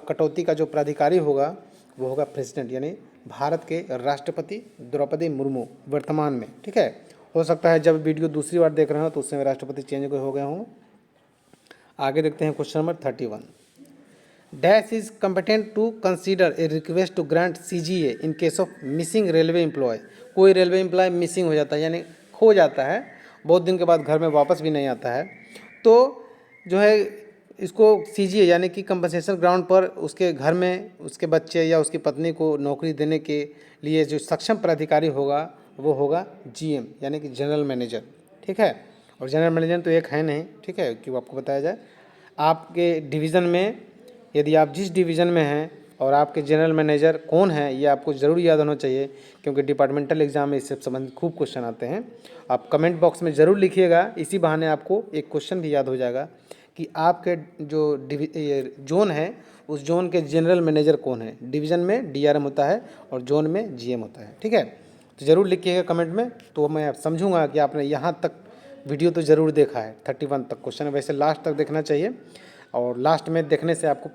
Speaker 1: कटौती का जो प्राधिकारी होगा वो होगा प्रेसिडेंट, यानी भारत के राष्ट्रपति द्रौपदी मुर्मू वर्तमान में। ठीक है, हो सकता है जब वीडियो दूसरी बार देख रहे हो तो उसमें राष्ट्रपति चेंज हो गए हों। आगे देखते हैं question number 31। Dash is competent to consider a request to grant CGA in case of missing railway employ. कोई रेलवे एम्प्लॉय मिसिंग हो जाता है यानी खो जाता है, बहुत दिन के बाद घर में वापस भी नहीं आता है, तो जो है इसको CGA यानी कि कंपनसेशन ग्राउंड पर उसके घर में उसके बच्चे या उसकी पत्नी को नौकरी देने के लिए जो सक्षम प्राधिकारी होगा वो होगा GM यानी कि जनरल मैनेजर। ठीक है, और जनरल मैनेजर तो एक है नहीं। ठीक है, क्यों आपको बताया जाए, आपके डिवीज़न में यदि आप जिस डिवीज़न में हैं और आपके जनरल मैनेजर कौन है ये आपको ज़रूर याद होना चाहिए, क्योंकि डिपार्टमेंटल एग्जाम में इससे संबंधित खूब क्वेश्चन आते हैं। आप कमेंट बॉक्स में ज़रूर लिखिएगा, इसी बहाने आपको एक क्वेश्चन भी याद हो जाएगा कि आपके जो जोन है उस जोन के जनरल मैनेजर कौन है। डिवीज़न में DRM होता है और जोन में GM होता है। ठीक है, तो ज़रूर लिखिएगा कमेंट में, तो मैं समझूंगा कि आपने यहाँ तक वीडियो तो ज़रूर देखा है। 31 तक क्वेश्चन, वैसे लास्ट तक देखना चाहिए और लास्ट में देखने से आपको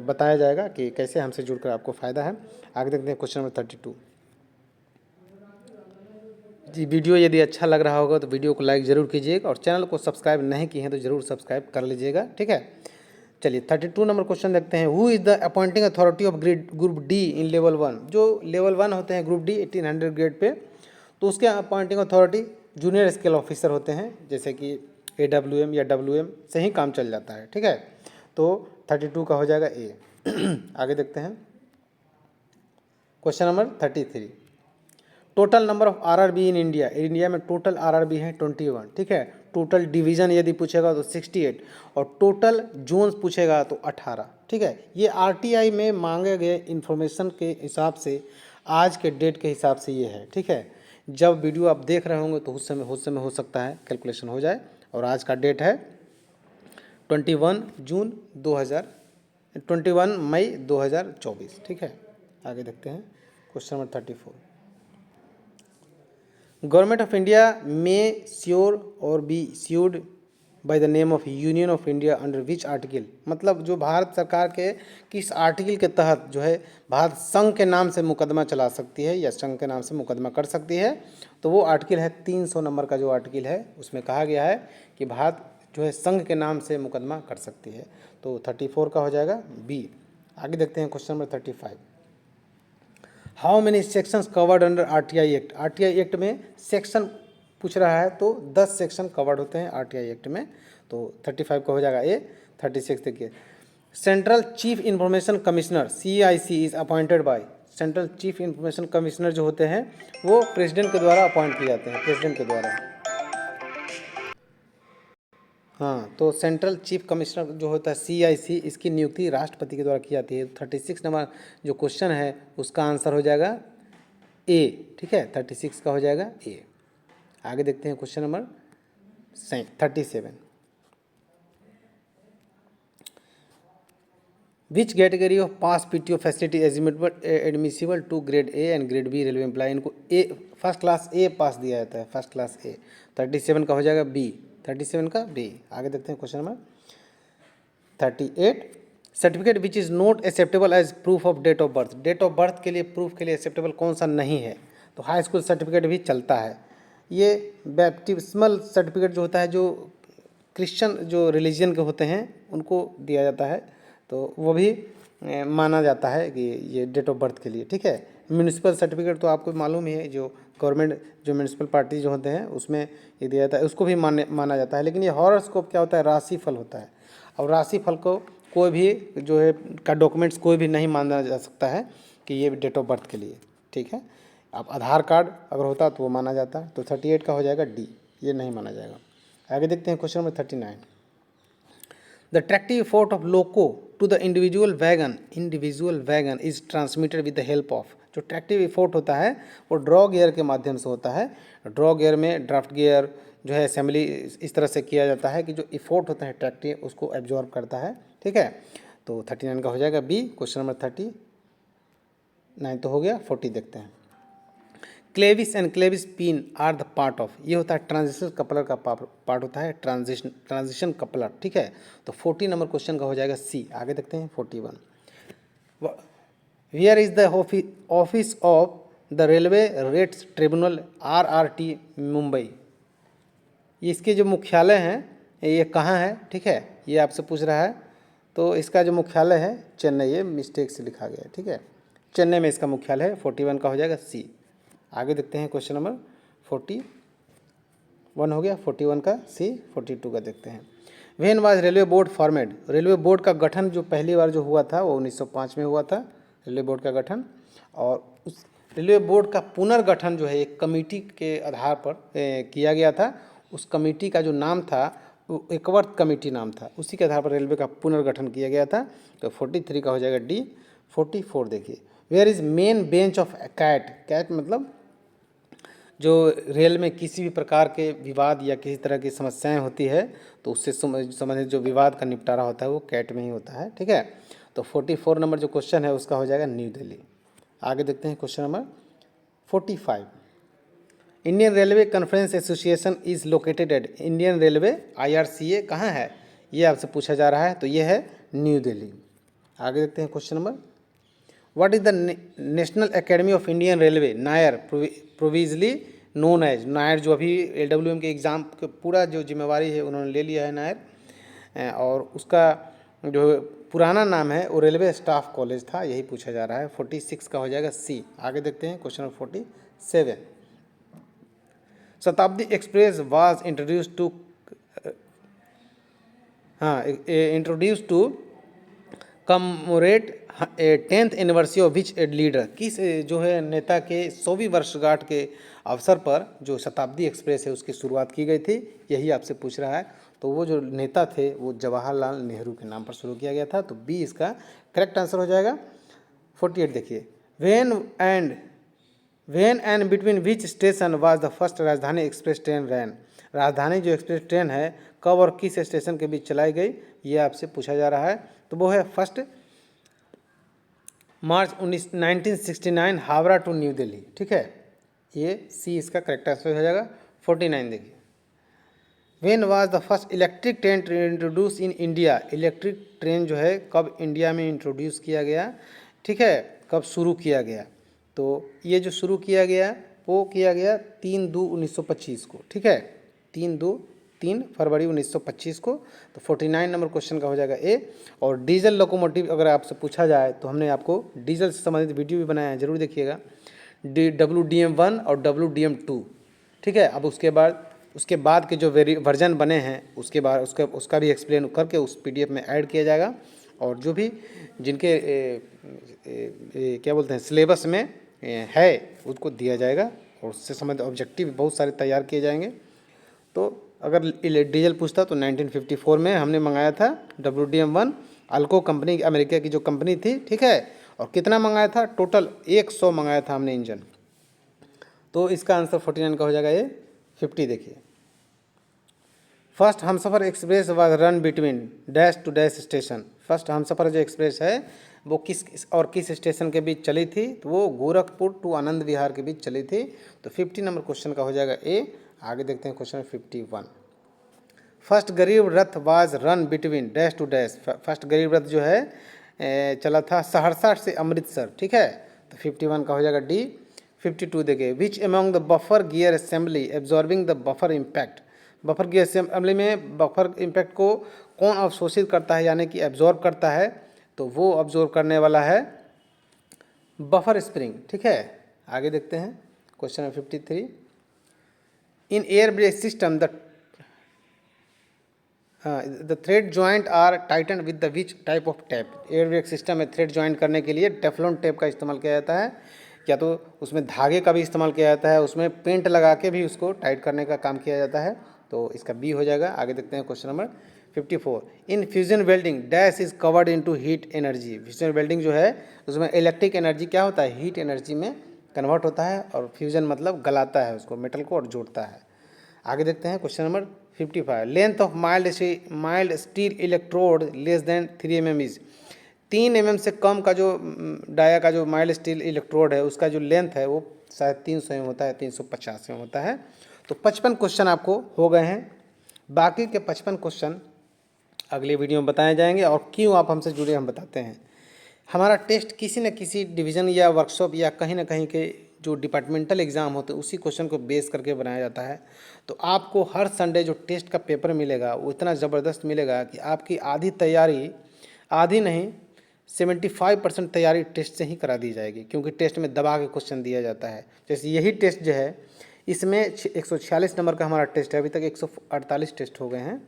Speaker 1: बताया जाएगा कि कैसे हमसे जुड़कर आपको फ़ायदा है। आगे देखते हैं क्वेश्चन नंबर 32। जी, वीडियो यदि अच्छा लग रहा होगा तो वीडियो को लाइक ज़रूर कीजिएगा और चैनल को सब्सक्राइब नहीं किए हैं तो ज़रूर सब्सक्राइब कर लीजिएगा। ठीक है, चलिए 32 नंबर क्वेश्चन देखते हैं। Who is the appointing authority of group D in level 1। जो लेवल 1 होते हैं ग्रुप D 1800 ग्रेड पे, तो उसके appointing authority junior scale officer होते हैं, जैसे कि AWM या WM से ही काम चल जाता है। ठीक है, तो 32 का हो जाएगा A। आगे देखते हैं question number 33। Total number of RRB in India. India में टोटल RRB है 21। ठीक है, टोटल डिवीज़न यदि पूछेगा तो 68 और टोटल जोन्स पूछेगा तो 18। ठीक है, ये RTI में मांगे गए इन्फॉर्मेशन के हिसाब से आज के डेट के हिसाब से ये है। ठीक है, जब वीडियो आप देख रहे होंगे तो उस समय हो सकता है कैलकुलेशन हो जाए, और आज का डेट है 21 मई 2024। ठीक है, आगे देखते हैं question number 34। Government of India may sue or be sued by the name of union of India under which article. मतलब जो भारत सरकार के किस आर्टिकल के तहत जो है भारत संघ के नाम से मुकदमा चला सकती है या संघ के नाम से मुकदमा कर सकती है, तो वो आर्टिकल है 300 नंबर का जो आर्टिकल है उसमें कहा गया है कि भारत जो है संघ के नाम से मुकदमा कर सकती है। तो 34 का हो जाएगा B। आगे देखते हैं question number 35। How many sections covered under RTI act. RTI act में सेक्शन पूछ रहा है तो 10 सेक्शन कवर्ड होते हैं RTI एक्ट में, तो 35 का हो जाएगा A। 36 देखिए, central chief information commissioner CIC is appointed by, central chief information commissioner जो होते हैं वो प्रेसिडेंट के द्वारा अपॉइंट किए जाते हैं, प्रेसिडेंट के द्वारा। हाँ, तो सेंट्रल चीफ कमिश्नर जो होता है CIC, इसकी नियुक्ति राष्ट्रपति के द्वारा की जाती है। 36 नंबर जो क्वेश्चन है उसका आंसर हो जाएगा A, ठीक है, 36 का हो जाएगा A। आगे देखते हैं question number 37। Which category of pass PTO facility admissible to grade A and grade B railway employ, इनको A first class A pass दिया जाता है, फर्स्ट क्लास A। 37 का हो जाएगा B, 37 का B। आगे देखते हैं question number 38। Certificate which is not acceptable as proof of date of birth, date of birth के लिए प्रूफ के लिए एक्सेप्टेबल कौन सा नहीं है? तो हाई स्कूल सर्टिफिकेट भी चलता है। ये बैप्टिस्मल सर्टिफिकेट जो होता है, जो क्रिश्चियन जो रिलीजन के होते हैं उनको दिया जाता है, तो वो भी माना जाता है कि ये डेट ऑफ बर्थ के लिए, ठीक है। म्यूनिसिपल सर्टिफिकेट तो आपको मालूम ही है, जो गवर्नमेंट जो म्यूनिसिपल पार्टी जो होते हैं उसमें ये दिया जाता है, उसको भी माना जाता है। लेकिन ये हॉरोस्कोप क्या होता है? राशिफल होता है, और राशिफल को कोई भी जो है का डॉक्यूमेंट्स कोई भी नहीं माना जा सकता है कि ये डेट ऑफ बर्थ के लिए, ठीक है। अब आधार कार्ड अगर होता तो वो माना जाता है। तो 38 का हो जाएगा D, ये नहीं माना जाएगा। आगे देखते हैं question number 39। The tractive effort of loco to the individual wagon is transmitted with the help of, जो ट्रैक्टिव इफोर्ट होता है वो ड्रॉ गियर के माध्यम से होता है। ड्रॉ गियर में ड्राफ्ट गियर जो है असेंबली इस तरह से किया जाता है कि जो इफोर्ट होता है ट्रैक्टिव उसको एब्जॉर्ब करता है, ठीक है। तो 39 का हो जाएगा B। क्वेश्चन नंबर 39 तो हो गया। 40 देखते हैं। Clevis and clevis pin are the part of, ये होता है ट्रांजिशन कपलर का पार्ट होता है, ट्रांजिशन कपलर, ठीक है। तो 40 नंबर क्वेश्चन का हो जाएगा C। आगे देखते हैं 41। Where is the office of the railway rates tribunal RRT Mumbai, ये इसके जो मुख्यालय हैं ये कहाँ है, ठीक है, ये आपसे पूछ रहा है। तो इसका जो मुख्यालय है चेन्नई, ये मिस्टेक से लिखा गया है, ठीक है, चेन्नई में इसका मुख्यालय है। 41 का हो जाएगा C। आगे देखते हैं क्वेश्चन नंबर 41 हो गया, 41 का C। 42 का देखते हैं। When was railway board formed, railway board का गठन जो पहली बार जो हुआ था वो 1905 में हुआ था, रेलवे बोर्ड का गठन। और उस रेलवे बोर्ड का पुनर्गठन जो है एक कमेटी के आधार पर किया गया था। उस कमेटी का जो नाम था वो एकवर्थ कमेटी नाम था, उसी के आधार पर रेलवे का पुनर्गठन किया गया था। तो 43 का हो जाएगा D। 44 देखिए। Where is main bench of CAT, CAT मतलब जो रेल में किसी भी प्रकार के विवाद या किसी तरह की समस्याएं होती है तो उससे संबंधित जो विवाद का निपटारा होता है वो कैट में ही होता है, ठीक है। तो 44 नंबर जो क्वेश्चन है उसका हो जाएगा न्यू दिल्ली। आगे देखते हैं question number 45। Indian railway conference association is located at, Indian railway IRCA कहाँ है ये आपसे पूछा जा रहा है, तो ये है न्यू दिल्ली। आगे देखते हैं question number. What is the national academy of Indian railway NAIR provisionally known as, NAIR जो अभी LWM के एग्ज़ाम के पूरा जो जिम्मेवारी है उन्होंने ले लिया है नायर, और उसका जो पुराना नाम है वो रेलवे स्टाफ कॉलेज था, यही पूछा जा रहा है। 46 का हो जाएगा C। आगे देखते हैं question number 47। Shatabdi express was introduce to commemorate 10th anniversary of which leader, किस जो है नेता के 100वीं वर्षगांठ के अवसर पर जो शताब्दी एक्सप्रेस है उसकी शुरुआत की गई थी, यही आपसे पूछ रहा है। तो वो जो नेता थे वो जवाहरलाल नेहरू के नाम पर शुरू किया गया था, तो B इसका करेक्ट आंसर हो जाएगा। 48 देखिए। When and between which station was the first राजधानी एक्सप्रेस ट्रेन रैन, राजधानी जो एक्सप्रेस ट्रेन है कब और किस स्टेशन के बीच चलाई गई ये आपसे पूछा जा रहा है। तो वो है 1 मार्च 1969 हावड़ा टू न्यू दिल्ली, ठीक है, ये C इसका करेक्ट आंसर हो जाएगा। 49 देखिए। When was the first electric train introduce in India, electric train जो है कब इंडिया में इंट्रोड्यूस किया गया, ठीक है, कब शुरू किया गया। तो ये जो शुरू किया गया वो किया गया 3/2/1925 को, ठीक है, 3 फरवरी 1925 को। तो 49 नंबर क्वेश्चन का हो जाएगा A। और डीजल लोकोमोटिव अगर आपसे पूछा जाए तो हमने आपको डीजल से संबंधित वीडियो भी बनाया है, जरूर देखिएगा, WDM1 और WDM2, ठीक है। अब उसके बाद के जो वर्जन बने हैं उसके बाद उसका भी एक्सप्लेन करके उस PDF में ऐड किया जाएगा, और जो भी जिनके क्या बोलते हैं सिलेबस में है उसको दिया जाएगा और उससे संबंधित ऑब्जेक्टिव बहुत सारे तैयार किए जाएंगे। तो अगर डीजल पूछता तो 1954 में हमने मंगाया था WDM-1 अल्को कंपनी, अमेरिका की जो कंपनी थी, ठीक है। और कितना मंगाया था, टोटल 100 मंगाया था हमने इंजन। तो इसका आंसर 49 का हो जाएगा ये 50। देखिए, first Humsafar express was run between dash to dash station. First Humsafar जो एक्सप्रेस है वो किस और किस स्टेशन के बीच चली थी, तो वो गोरखपुर टू आनंद विहार के बीच चली थी। तो 50 नंबर क्वेश्चन का हो जाएगा ए। आगे देखते हैं question 51। First Garib Rath was run between dash to dash. First Garib Rath जो है चला था सहरसा से अमृतसर, ठीक है। तो 51 का हो जाएगा डी। 52 देखिए, which among the buffer gear assembly absorbing the buffer impact. Buffer gear assembly में बफर इम्पैक्ट को कौन अवशोषित करता है, यानी कि एब्जॉर्ब करता है, तो वो ऑब्जॉर्व करने वाला है बफर स्प्रिंग, ठीक है। आगे देखते हैं question 53। In air brake system the thread joint are tighten with the which type of tape. Air brake system में थ्रेड जॉइंट करने के लिए टेफ्लॉन टेप का इस्तेमाल किया जाता है, या तो उसमें धागे का भी इस्तेमाल किया जाता है, उसमें पेंट लगा के भी उसको टाइट करने का काम किया जाता है। तो इसका बी हो जाएगा। आगे देखते हैं question number 54। In fusion welding dash is covered into heat energy. Fusion welding जो है उसमें इलेक्ट्रिक एनर्जी क्या होता है, हीट एनर्जी में कन्वर्ट होता है, और फ्यूजन मतलब गलाता है उसको, मेटल को, और जोड़ता है। आगे देखते हैं question number 55। Length of mild steel electrode less than 3 mm is. 3 mm से कम का जो डाया का जो माइल्ड स्टील इलेक्ट्रोड है उसका जो लेंथ है वो शायद 300 mm होता है, 350 mm होता है। तो 55 क्वेश्चन आपको हो गए हैं। बाकी के 55 क्वेश्चन अगले वीडियो में बताए जाएंगे, और क्यों आप हमसे जुड़े हम बताते हैं। हमारा टेस्ट किसी न किसी डिवीज़न या वर्कशॉप या कहीं ना कहीं के जो डिपार्टमेंटल एग्ज़ाम होते हैं उसी क्वेश्चन को बेस करके बनाया जाता है। तो आपको हर संडे जो टेस्ट का पेपर मिलेगा वो इतना ज़बरदस्त मिलेगा कि आपकी आधी तैयारी, आधी नहीं 75% तैयारी टेस्ट से ही करा दी जाएगी, क्योंकि टेस्ट में दबा के क्वेश्चन दिया जाता है। जैसे यही टेस्ट जो है इसमें 146 नंबर का हमारा टेस्ट है, अभी तक 148 टेस्ट हो गए हैं।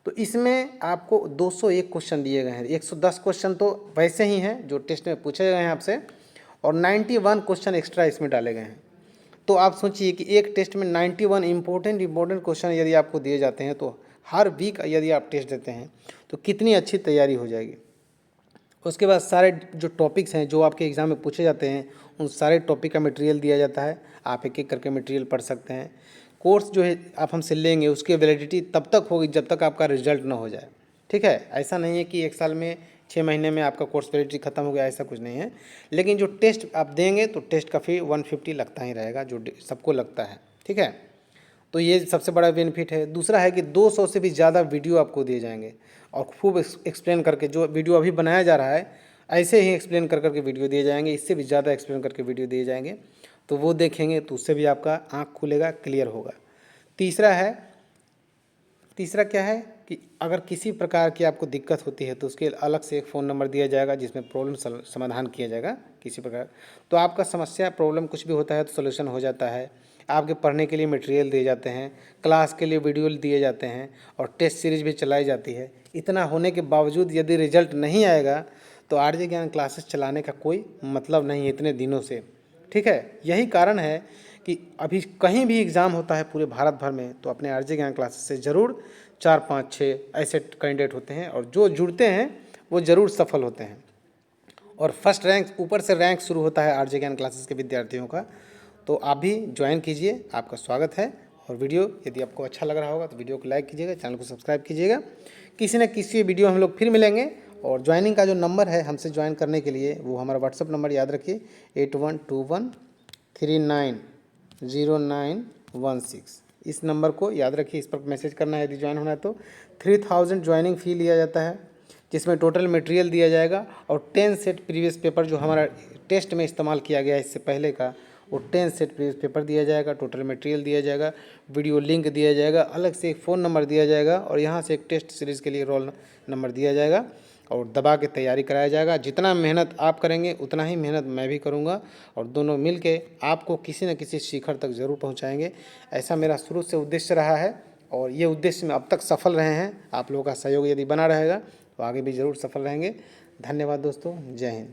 Speaker 1: तो इसमें आपको 201 क्वेश्चन दिए गए हैं। 110 क्वेश्चन तो वैसे ही हैं जो टेस्ट में पूछे गए हैं आपसे, और 91 क्वेश्चन एक्स्ट्रा इसमें डाले गए हैं। तो आप सोचिए कि एक टेस्ट में 91 इम्पोर्टेंट क्वेश्चन यदि आपको दिए जाते हैं, तो हर वीक यदि आप टेस्ट देते हैं तो कितनी अच्छी तैयारी हो जाएगी। उसके बाद सारे जो टॉपिक्स हैं जो आपके एग्ज़ाम में पूछे जाते हैं उन सारे टॉपिक का मटेरियल दिया जाता है, आप एक एक करके मटेरियल पढ़ सकते हैं। कोर्स जो है आप हमसे लेंगे उसकी वैलिडिटी तब तक होगी जब तक आपका रिजल्ट ना हो जाए, ठीक है। ऐसा नहीं है कि 1 साल में 6 महीने में आपका कोर्स वैलिडिटी ख़त्म हो गया, ऐसा कुछ नहीं है। लेकिन जो टेस्ट आप देंगे तो टेस्ट का फी 150 लगता ही रहेगा, जो सबको लगता है, ठीक है। तो ये सबसे बड़ा बेनिफिट है। दूसरा है कि 200 से भी ज़्यादा वीडियो आपको दिए जाएंगे, और खूब एक्सप्लेन करके, जो वीडियो अभी बनाया जा रहा है ऐसे ही एक्सप्लेन कर करके वीडियो दिए जाएंगे, इससे भी ज़्यादा एक्सप्लेन करके वीडियो दिए जाएंगे। तो वो देखेंगे तो उससे भी आपका आँख खुलेगा, क्लियर होगा। तीसरा क्या है कि अगर किसी प्रकार की आपको दिक्कत होती है तो उसके अलग से एक फ़ोन नंबर दिया जाएगा जिसमें प्रॉब्लम समाधान किया जाएगा किसी प्रकार। तो आपका समस्या प्रॉब्लम कुछ भी होता है तो सोल्यूशन हो जाता है। आपके पढ़ने के लिए मटेरियल दिए जाते हैं, क्लास के लिए वीडियो दिए जाते हैं, और टेस्ट सीरीज भी चलाई जाती है। इतना होने के बावजूद यदि रिजल्ट नहीं आएगा तो आरजे ज्ञान क्लासेस चलाने का कोई मतलब नहीं है इतने दिनों से, ठीक है। यही कारण है कि अभी कहीं भी एग्ज़ाम होता है पूरे भारत भर में तो अपने आरजे ज्ञान क्लासेस से ज़रूर 4, 5, 6 ऐसे कैंडिडेट होते हैं, और जो जुड़ते हैं वो ज़रूर सफल होते हैं। और फर्स्ट रैंक, ऊपर से रैंक शुरू होता है आरजे ज्ञान क्लासेस के विद्यार्थियों का। तो आप भी ज्वाइन कीजिए, आपका स्वागत है। और वीडियो यदि आपको अच्छा लग रहा होगा तो वीडियो को लाइक कीजिएगा, चैनल को सब्सक्राइब कीजिएगा। किसी न किसी वीडियो हम लोग फिर मिलेंगे। और ज्वाइनिंग का जो नंबर है हमसे ज्वाइन करने के लिए वो हमारा व्हाट्सअप नंबर याद रखिए 8121390916। इस नंबर को याद रखिए, इस पर मैसेज करना है यदि ज्वाइन होना है तो। 3000 ज्वाइनिंग फ़ी लिया जाता है, जिसमें टोटल मटेरियल दिया जाएगा, और 10 सेट प्रीवियस पेपर जो हमारा टेस्ट में इस्तेमाल किया गया इससे पहले का, वो 10 सेट प्रीवियस पेपर दिया जाएगा, टोटल मटेरियल दिया जाएगा, वीडियो लिंक दिया जाएगा, अलग से एक फ़ोन नंबर दिया जाएगा, और यहाँ से एक टेस्ट सीरीज़ के लिए रोल नंबर दिया जाएगा, और दबा के तैयारी कराया जाएगा। जितना मेहनत आप करेंगे उतना ही मेहनत मैं भी करूँगा, और दोनों मिल के आपको किसी न किसी शिखर तक ज़रूर पहुँचाएँगे। ऐसा मेरा शुरू से उद्देश्य रहा है, और ये उद्देश्य में अब तक सफल रहे हैं। आप लोगों का सहयोग यदि बना रहेगा तो आगे भी ज़रूर सफल रहेंगे। धन्यवाद दोस्तों, जय हिंद।